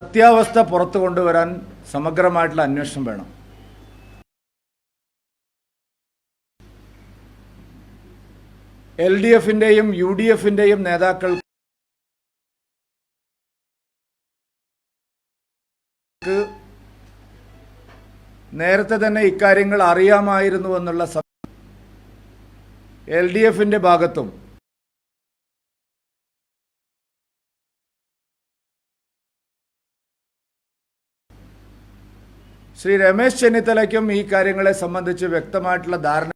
സത്യാവസ്ഥ പുറത്തു കൊണ്ടുവരാൻ സമഗ്രമായിട്ടുള്ള അന്വേഷണം വേണം. LDFിൻ്റെയും UDFിൻ്റെയും നേതാക്കൾക്ക് നേരത്തെ തന്നെ ഇക്കാര്യങ്ങൾ അറിയാമായിരുന്നുവെന്നുള്ള LDFിൻ്റെ ഭാഗത്തും ശ്രീ രമേശ് ചെന്നിത്തലയ്ക്കും ഈ കാര്യങ്ങളെ സംബന്ധിച്ച് വ്യക്തമായിട്ടുള്ള ധാരണ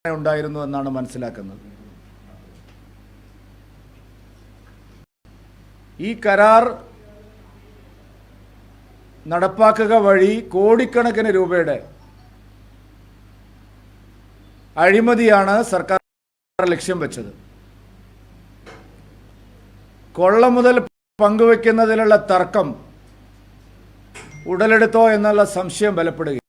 ഉണ്ടായിരുന്നു എന്നാണ് മനസ്സിലാക്കുന്നത്. ഈ കരാർ നടപ്പാക്കുക വഴി കോടിക്കണക്കിന് രൂപയുടെ അഴിമതിയാണ് സർക്കാർ ലക്ഷ്യം വെച്ചത്. കൊള്ള മുതൽ പങ്കുവെക്കുന്നതിലുള്ള തർക്കം ഉടലെടുത്തോ എന്നുള്ള സംശയം ബലപ്പെടുകയും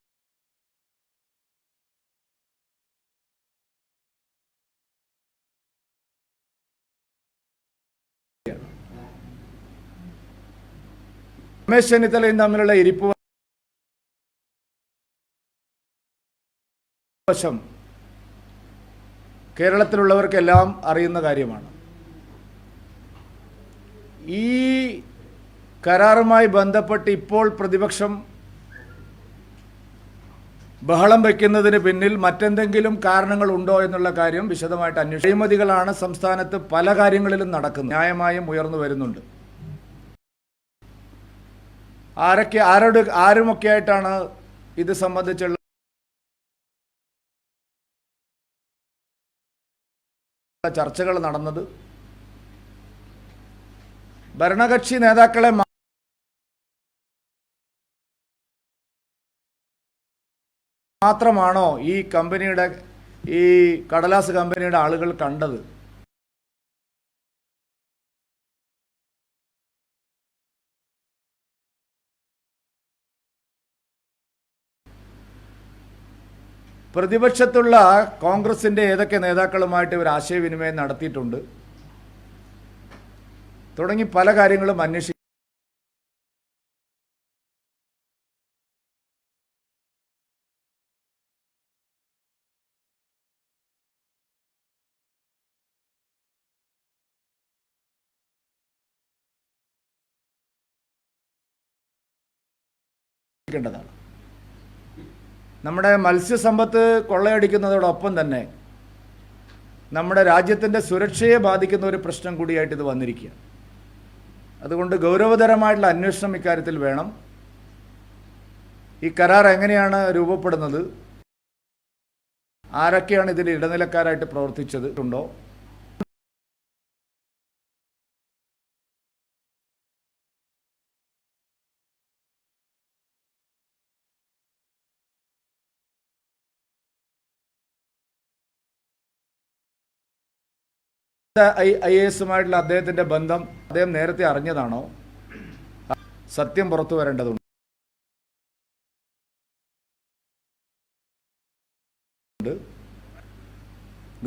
രമേശ് ചെന്നിത്തലയും തമ്മിലുള്ള ഇരിപ്പ് വശം കേരളത്തിലുള്ളവർക്കെല്ലാം അറിയുന്ന കാര്യമാണ്. ഈ കരാറുമായി ബന്ധപ്പെട്ട് ഇപ്പോൾ പ്രതിപക്ഷം ബഹളം വയ്ക്കുന്നതിന് പിന്നിൽ മറ്റെന്തെങ്കിലും കാരണങ്ങളുണ്ടോ എന്നുള്ള കാര്യം വിശദമായിട്ട് അന്വേഷിക്കും. അഴിമതികളാണ് സംസ്ഥാനത്ത് പല കാര്യങ്ങളിലും നടക്കുന്നത്, ന്യായമായും ഉയർന്നു വരുന്നുണ്ട്. ആരുമൊക്കെ ആയിട്ടാണ് ഇത് സംബന്ധിച്ചുള്ള ചർച്ചകൾ നടന്നത്? ഭരണകക്ഷി നേതാക്കളെ മാത്രമാണോ ഈ കടലാസ് കമ്പനിയുടെ ആളുകൾ കണ്ടത്? പ്രതിപക്ഷത്തുള്ള കോൺഗ്രസിൻ്റെ ഏതൊക്കെ നേതാക്കളുമായിട്ട് ഇവർ ആശയവിനിമയം നടത്തിയിട്ടുണ്ട് തുടങ്ങി പല കാര്യങ്ങളും അന്വേഷിക്കും. നമ്മുടെ മത്സ്യസമ്പത്ത് കൊള്ളയടിക്കുന്നതോടൊപ്പം തന്നെ നമ്മുടെ രാജ്യത്തിൻ്റെ സുരക്ഷയെ ബാധിക്കുന്ന ഒരു പ്രശ്നം കൂടിയായിട്ട് ഇത് വന്നിരിക്കുക. അതുകൊണ്ട് ഗൗരവതരമായിട്ടുള്ള അന്വേഷണം ഇക്കാര്യത്തിൽ വേണം. ഈ കരാർ എങ്ങനെയാണ് രൂപപ്പെടുന്നത്, ആരൊക്കെയാണ് ഇതിൽ ഇടനിലക്കാരായിട്ട് പ്രവർത്തിച്ചതുണ്ടോ, IASുമായിട്ടുള്ള അദ്ദേഹത്തിൻ്റെ ബന്ധം അദ്ദേഹം നേരത്തെ അറിഞ്ഞതാണോ? സത്യം പുറത്തു വരേണ്ടതുണ്ട്.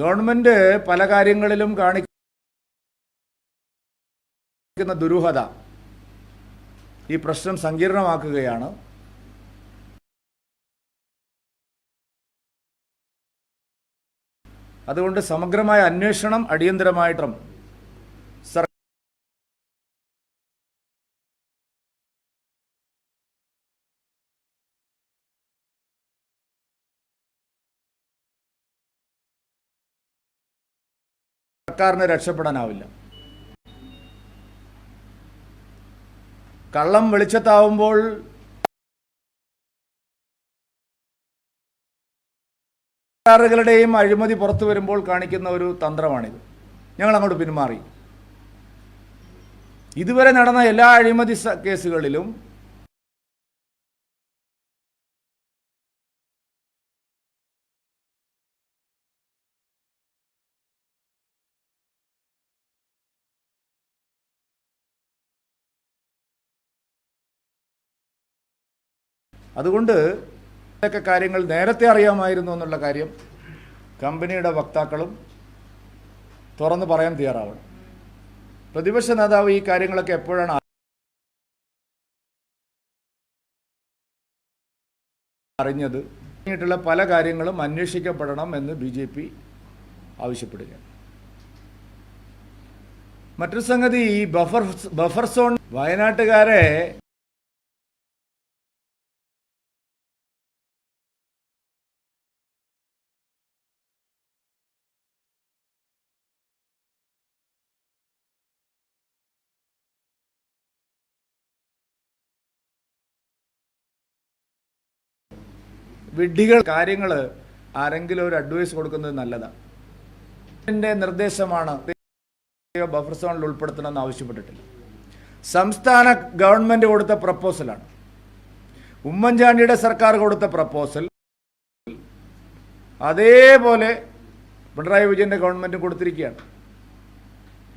ഗവൺമെന്റ് പല കാര്യങ്ങളിലും കാണിക്കുന്ന ദുരൂഹത ഈ പ്രശ്നം സങ്കീർണമാക്കുകയാണ്. അതുകൊണ്ട് സമഗ്രമായ അന്വേഷണം അടിയന്തരമായിട്ടും സർക്കാരിന് രക്ഷപ്പെടാനാവില്ല. കള്ളം വെളിച്ചത്താവുമ്പോൾ സർക്കാരുകളുടെയും അഴിമതി പുറത്തു വരുമ്പോൾ കാണിക്കുന്ന ഒരു തന്ത്രമാണിത്. ഞങ്ങൾ അങ്ങോട്ട് പിന്മാറി. ഇതുവരെ നടന്ന എല്ലാ അഴിമതി കേസുകളിലും അതുകൊണ്ട് ഇതൊക്കെ കാര്യങ്ങൾ നേരത്തെ അറിയാമായിരുന്നു എന്നുള്ള കാര്യം കമ്പനിയുടെ വക്താക്കളും തുറന്ന് പറയാൻ തയ്യാറാവണം. പ്രതിപക്ഷ നേതാവ് ഈ കാര്യങ്ങളൊക്കെ എപ്പോഴാണ് അറിഞ്ഞത്? ിട്ടുള്ള പല കാര്യങ്ങളും അന്വേഷിക്കപ്പെടണം എന്ന് BJP ആവശ്യപ്പെടുകയാണ്. മറ്റൊരു സംഗതി, ഈ ബഫർ സോൺ വയനാട്ടുകാരെ വിഡ്ഢികൾ കാര്യങ്ങൾ ആരെങ്കിലും ഒരു അഡ്വൈസ് കൊടുക്കുന്നത് നല്ലതാണ്. എൻ്റെ നിർദ്ദേശമാണ് ബഫർ സോണിൽ ഉൾപ്പെടുത്തണമെന്ന് ആവശ്യപ്പെട്ടിട്ടില്ല. സംസ്ഥാന ഗവൺമെൻറ് കൊടുത്ത പ്രപ്പോസലാണ്. ഉമ്മൻചാണ്ടിയുടെ സർക്കാർ കൊടുത്ത പ്രപ്പോസൽ അതേപോലെ പിണറായി വിജയൻ്റെ ഗവൺമെൻറ് കൊടുത്തിരിക്കുകയാണ്.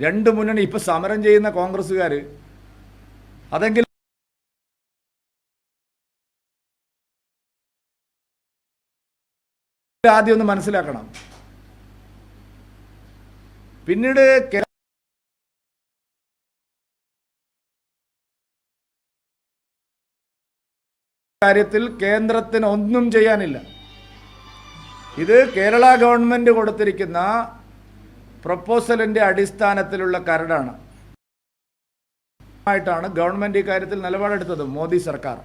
രണ്ട് മുന്നണി ഇപ്പോൾ സമരം ചെയ്യുന്ന കോൺഗ്രസ്സുകാർ അതെങ്കിലും ആദ്യം ഒന്ന് മനസ്സിലാക്കണം. പിന്നീട് കാര്യത്തിൽ കേന്ദ്രത്തിന് ഒന്നും ചെയ്യാനില്ല. ഇത് കേരള ഗവൺമെന്റ് കൊടുത്തിരിക്കുന്ന പ്രപ്പോസലിന്റെ അടിസ്ഥാനത്തിലുള്ള കരടാണ്. ആയിട്ടാണ് ഗവൺമെന്റ് ഇക്കാര്യത്തിൽ നിലപാടെടുത്തത് മോദി സർക്കാർ.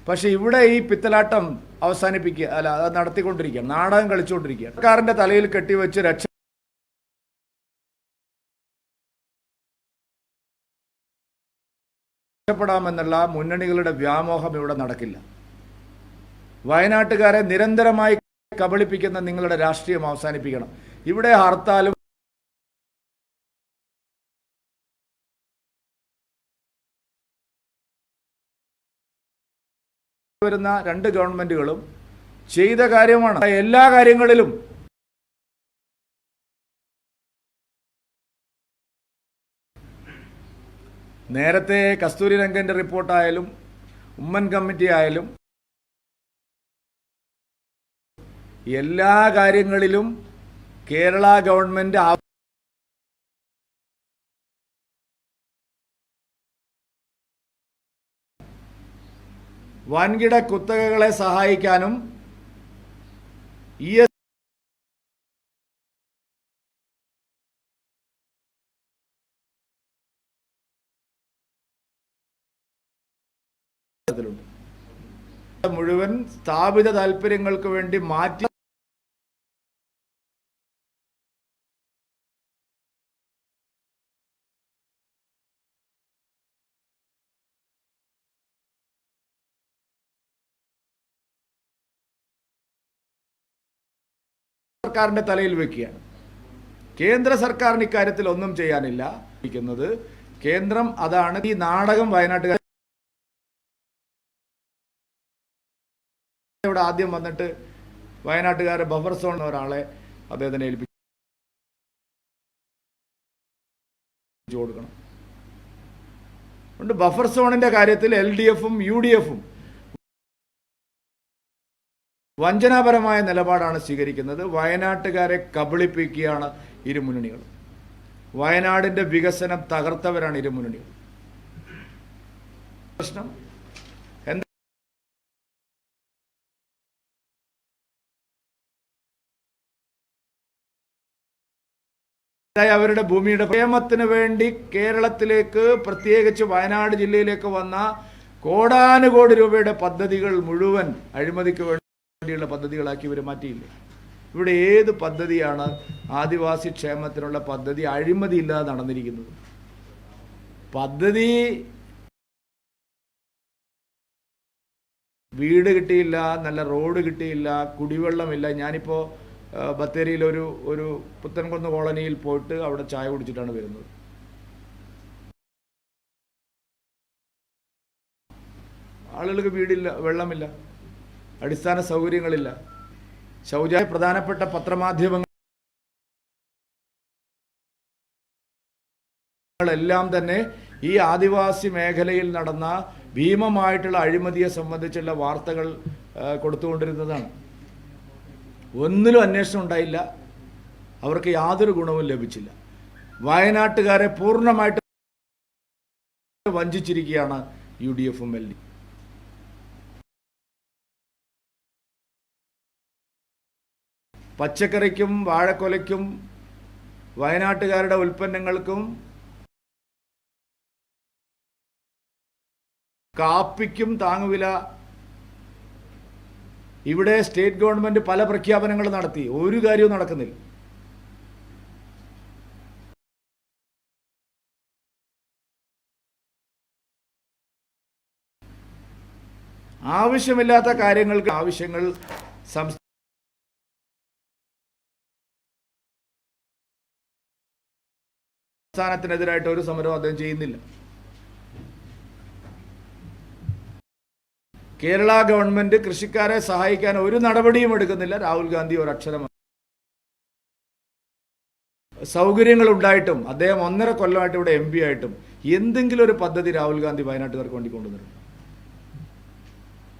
പക്ഷെ ഇവിടെ ഈ പിത്തലാട്ടം അവസാനിപ്പിക്കുക അല്ല, അത് നടത്തിക്കൊണ്ടിരിക്കുക, നാടകം കളിച്ചുകൊണ്ടിരിക്കുക. സർക്കാരിന്റെ തലയിൽ കെട്ടിവെച്ച് രക്ഷപ്പെടാമെന്നുള്ള മുന്നണികളുടെ വ്യാമോഹം ഇവിടെ നടക്കില്ല. വയനാട്ടുകാരെ നിരന്തരമായി കബളിപ്പിക്കുന്ന നിങ്ങളുടെ രാഷ്ട്രീയം അവസാനിപ്പിക്കണം. ഇവിടെ ഹർത്താലും വരുന്ന രണ്ട് ഗവൺമെന്റുകളും ചെയ്ത കാര്യമാണ്. എല്ലാ കാര്യങ്ങളിലും നേരത്തെ കസ്തൂരി രംഗന്റെ റിപ്പോർട്ടായാലും ഉമ്മൻ കമ്മിറ്റി ആയാലും എല്ലാ കാര്യങ്ങളിലും കേരള ഗവൺമെന്റ് വൻകിട കുത്തകകളെ സഹായിക്കാനും മുഴുവൻ സ്ഥാപിത താല്പര്യങ്ങൾക്ക് വേണ്ടി മാറ്റി സർക്കാരിന്റെ തലയിൽ വെക്കുകയാണ്. കേന്ദ്ര സർക്കാരിന് ഇക്കാര്യത്തിൽ ഒന്നും ചെയ്യാനില്ല. കേന്ദ്രം അതാണ്. ഈ നാടകം വയനാട്ടുകാർ ഇവിടെ ആദ്യം വന്നിട്ട് വയനാട്ടുകാരെ ബഫർ സോൺ ഒരാളെ അദ്ദേഹത്തിനെ ഏൽപ്പിച്ചു കൊടുക്കണം. അതുകൊണ്ട് ബഫർ സോണിന്റെ കാര്യത്തിൽ LDFും UDFും വഞ്ചനാപരമായ നിലപാടാണ് സ്വീകരിക്കുന്നത്. വയനാട്ടുകാരെ കബളിപ്പിക്കുകയാണ് ഇരു മുന്നണികൾ. വയനാടിന്റെ വികസനം തകർത്തവരാണ് ഇരു മുന്നണികൾ. പ്രശ്നം അവരുടെ ഭൂമിയുടെ പ്രേമത്തിന് വേണ്ടി കേരളത്തിലേക്ക്, പ്രത്യേകിച്ച് വയനാട് ജില്ലയിലേക്ക് വന്ന കോടാനുകോടി രൂപയുടെ പദ്ധതികൾ മുഴുവൻ അഴിമതിക്ക് വേണ്ടിയുള്ള പദ്ധതികളാക്കി ഇവർ മാറ്റിയില്ല. ഇവിടെ ഏത് പദ്ധതിയാണ് ആദിവാസി ക്ഷേമത്തിനുള്ള പദ്ധതി അഴിമതി ഇല്ലാതെ നടന്നിരിക്കുന്നത്? പദ്ധതി വീട് കിട്ടിയില്ല, നല്ല റോഡ് കിട്ടിയില്ല, കുടിവെള്ളമില്ല. ഞാനിപ്പോൾ ബത്തേരിയിൽ ഒരു പുത്തൻകുന്ന് കോളനിയിൽ പോയിട്ട് അവിടെ ചായ കുടിച്ചിട്ടാണ് വരുന്നത്. ആളുകൾക്ക് വീടില്ല, വെള്ളമില്ല, അടിസ്ഥാന സൗകര്യങ്ങളില്ല. ശൗചാലയ പ്രധാനപ്പെട്ട പത്രമാധ്യമങ്ങളെല്ലാം തന്നെ ഈ ആദിവാസി മേഖലയിൽ നടന്ന ഭീമമായിട്ടുള്ള അഴിമതിയെ സംബന്ധിച്ചുള്ള വാർത്തകൾ കൊടുത്തുകൊണ്ടിരുന്നതാണ്. ഒന്നിലും അന്വേഷണം ഉണ്ടായില്ല. അവർക്ക് യാതൊരു ഗുണവും ലഭിച്ചില്ല. വയനാട്ടുകാരെ പൂർണ്ണമായിട്ട് വഞ്ചിച്ചിരിക്കുകയാണ് UDFും LD. പച്ചക്കറിക്കും വാഴക്കൊലയ്ക്കും വയനാട്ടുകാരുടെ ഉൽപ്പന്നങ്ങൾക്കും കാപ്പിക്കും താങ്ങുവില. ഇവിടെ സ്റ്റേറ്റ് ഗവൺമെന്റ് പല പ്രഖ്യാപനങ്ങൾ നടത്തി, ഒരു കാര്യവും നടക്കുന്നില്ല. ആവശ്യമില്ലാത്ത കാര്യങ്ങൾക്ക് ആവശ്യങ്ങൾ സംസ്ഥാനത്തിനെതിരായിട്ട് ഒരു സമരവും അദ്ദേഹം ചെയ്യുന്നില്ല. കേരള ഗവൺമെന്റ് കൃഷിക്കാരെ സഹായിക്കാൻ ഒരു നടപടിയും എടുക്കുന്നില്ല. രാഹുൽ ഗാന്ധി ഒരക്ഷരം. സൗകര്യങ്ങൾ ഉണ്ടായിട്ടും അദ്ദേഹം 1.5 കൊല്ലമായിട്ട് ഇവിടെ MP ആയിട്ടും എന്തെങ്കിലും ഒരു പദ്ധതി രാഹുൽ ഗാന്ധി വയനാട്ടുകാർക്ക് വേണ്ടി കൊണ്ടുവന്നിട്ടുണ്ട്?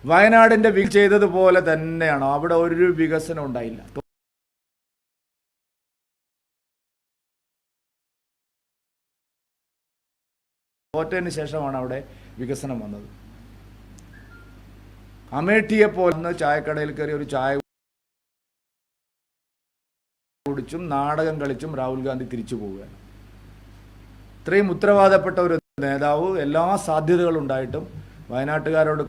വയനാടിന്റെ ചെയ്തതുപോലെ തന്നെയാണോ? അവിടെ ഒരു വികസനം ഉണ്ടായില്ല. തോറ്റതിന് ശേഷമാണ് അവിടെ വികസനം വന്നത്. അമേഠിയെ പോലെ ചായക്കടയിൽ കയറി ഒരു ചായ കുടിച്ചും നാടകം കളിച്ചും രാഹുൽ ഗാന്ധി തിരിച്ചു പോവുകയാണ്. ഇത്രയും ഉത്തരവാദപ്പെട്ട ഒരു നേതാവ് എല്ലാ സാധ്യതകളും ഉണ്ടായിട്ടും വയനാട്ടുകാരോട്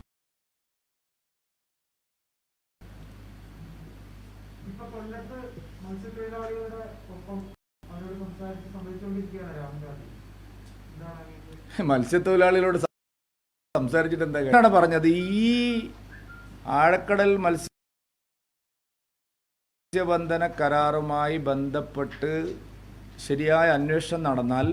മത്സ്യത്തൊഴിലാളികളോട് സംസാരിച്ചിട്ട് എന്താണ് പറഞ്ഞത്? ഈ ആഴക്കടൽ മത്സ്യബന്ധന കരാറുമായി ബന്ധപ്പെട്ട് ശരിയായ അന്വേഷണം നടന്നാൽ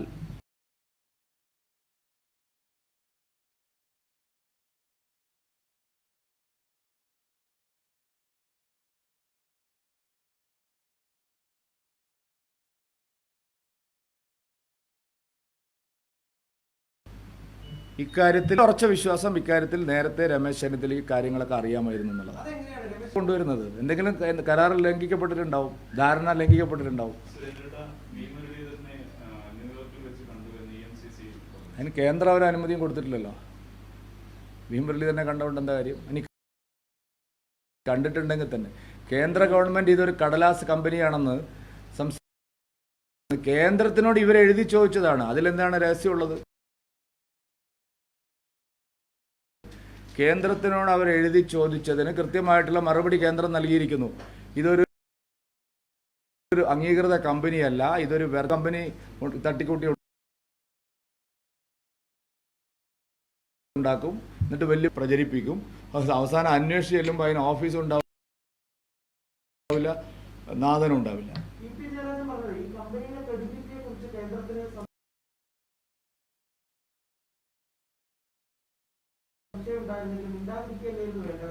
ഇക്കാര്യത്തിൽ ഉറച്ച വിശ്വാസം, ഇക്കാര്യത്തിൽ നേരത്തെ രമേശ് ചെന്നിത്തലയ്ക്ക് കാര്യങ്ങളൊക്കെ അറിയാമായിരുന്നു എന്നുള്ളതാണ് കൊണ്ടുവരുന്നത്. എന്തെങ്കിലും കരാർ ലംഘിക്കപ്പെട്ടിട്ടുണ്ടാവും, ധാരണ ലംഘിക്കപ്പെട്ടിട്ടുണ്ടാവും. അതിന് കേന്ദ്രം ഒരു അനുമതിയും കൊടുത്തിട്ടില്ലല്ലോ. മുരളീധരനെ കണ്ടുകൊണ്ട് എന്താ കാര്യം? ഇനി കണ്ടിട്ടുണ്ടെങ്കിൽ തന്നെ കേന്ദ്ര ഗവൺമെന്റ് ഇതൊരു കടലാസ് കമ്പനിയാണെന്ന് കേന്ദ്രത്തിനോട് ഇവരെഴുതി ചോദിച്ചതാണ്. അതിലെന്താണ് രഹസ്യമുള്ളത്? കേന്ദ്രത്തിനോട് അവർ എഴുതി ചോദിച്ചതിന് കൃത്യമായിട്ടുള്ള മറുപടി കേന്ദ്രം നൽകിയിരിക്കുന്നു. ഇതൊരു അംഗീകൃത കമ്പനിയല്ല, ഇതൊരു കമ്പനി തട്ടിക്കൂട്ടി ഉണ്ടാക്കും, എന്നിട്ട് വലിയ പ്രചരിപ്പിക്കും. അവസാനം അന്വേഷിച്ച് ചെല്ലുമ്പോൾ അതിന് ഓഫീസും ഉണ്ടാവില്ല, നാഥനും ഉണ്ടാവില്ല.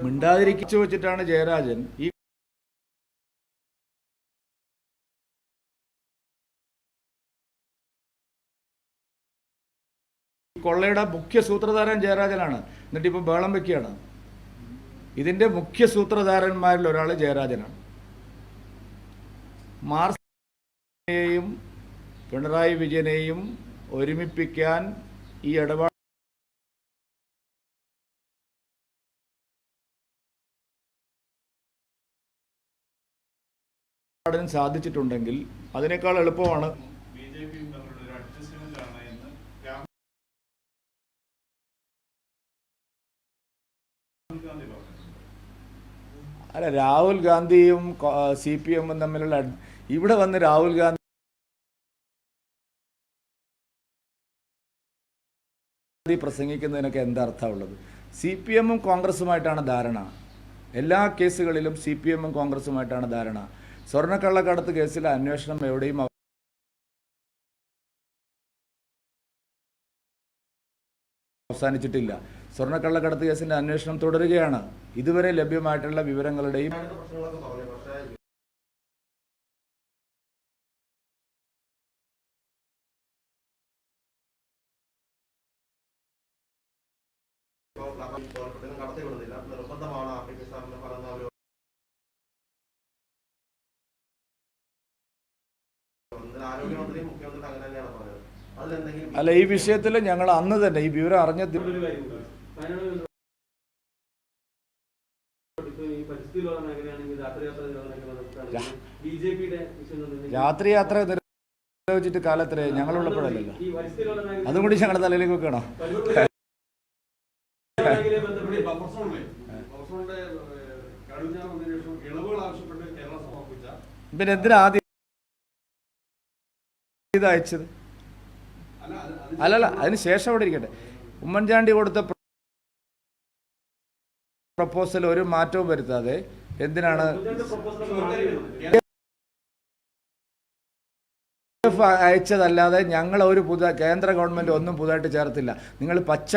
മിണ്ടാതിരിച്ചു വെച്ചിട്ടാണ് ജയരാജൻ ഈ കൊള്ളയുടെ മുഖ്യ സൂത്രധാരൻ ജയരാജനാണ്. എന്നിട്ട് ഇപ്പം ബഹളം വെക്കുകയാണ്. ഇതിന്റെ മുഖ്യ സൂത്രധാരന്മാരിൽ ഒരാൾ ജയരാജനാണ്. മാർസിനെയും പിണറായി വിജയനെയും ഒരുമിപ്പിക്കാൻ ഈ ഇടപാട് സാധിച്ചിട്ടുണ്ടെങ്കിൽ അതിനേക്കാൾ എളുപ്പമാണ്. അല്ല, രാഹുൽ ഗാന്ധിയും CPM-ഉം തമ്മിലുള്ള ഇവിടെ വന്ന് രാഹുൽ ഗാന്ധി പ്രസംഗിക്കുന്നതിനൊക്കെ എന്താ അർത്ഥമുള്ളത്? CPM-ഉം കോൺഗ്രസുമായിട്ടാണ് ധാരണ. എല്ലാ കേസുകളിലും CPM-ഉം കോൺഗ്രസുമായിട്ടാണ് ധാരണ. സ്വർണ്ണക്കള്ളക്കടത്ത് കേസിലെ അന്വേഷണം എവിടെയും അവസാനിച്ചിട്ടില്ല. സ്വർണ്ണക്കള്ളക്കടത്ത് കേസിന്റെ അന്വേഷണം തുടരുകയാണ്. ഇതുവരെ ലഭ്യമായിട്ടുള്ള വിവരങ്ങളുടെയും ആരോഗ്യമന്ത്രിയും മുഖ്യമന്ത്രി അങ്ങനെ തന്നെയാണ് പറഞ്ഞത്. അതിലെന്തെങ്കിലും അല്ല, ഈ വിഷയത്തിൽ ഞങ്ങൾ അന്ന് തന്നെ ഈ വിവരം അറിഞ്ഞ രാത്രി യാത്ര നിരോധിച്ചിട്ട് കാലത്രേ ഞങ്ങളുള്ളപ്പോഴല്ലല്ലോ. അതും കൂടി ഞങ്ങളുടെ തലയിലേക്ക് വെക്കണോ? പിന്നെ എന്തിനാ ആദ്യം ഇത് അയച്ചത്? അല്ലല്ല, അതിന് ശേഷം അവിടെ ഇരിക്കട്ടെ. ഉമ്മൻചാണ്ടി കൊടുത്ത പ്രപ്പോസൽ ഒരു മാറ്റവും വരുത്താതെ എന്തിനാണ് അയച്ചതല്ലാതെ ഞങ്ങൾ ഒരു കേന്ദ്ര ഗവൺമെന്റ് ഒന്നും പുതുതായിട്ട് ചേർത്തില്ല. നിങ്ങൾ പച്ച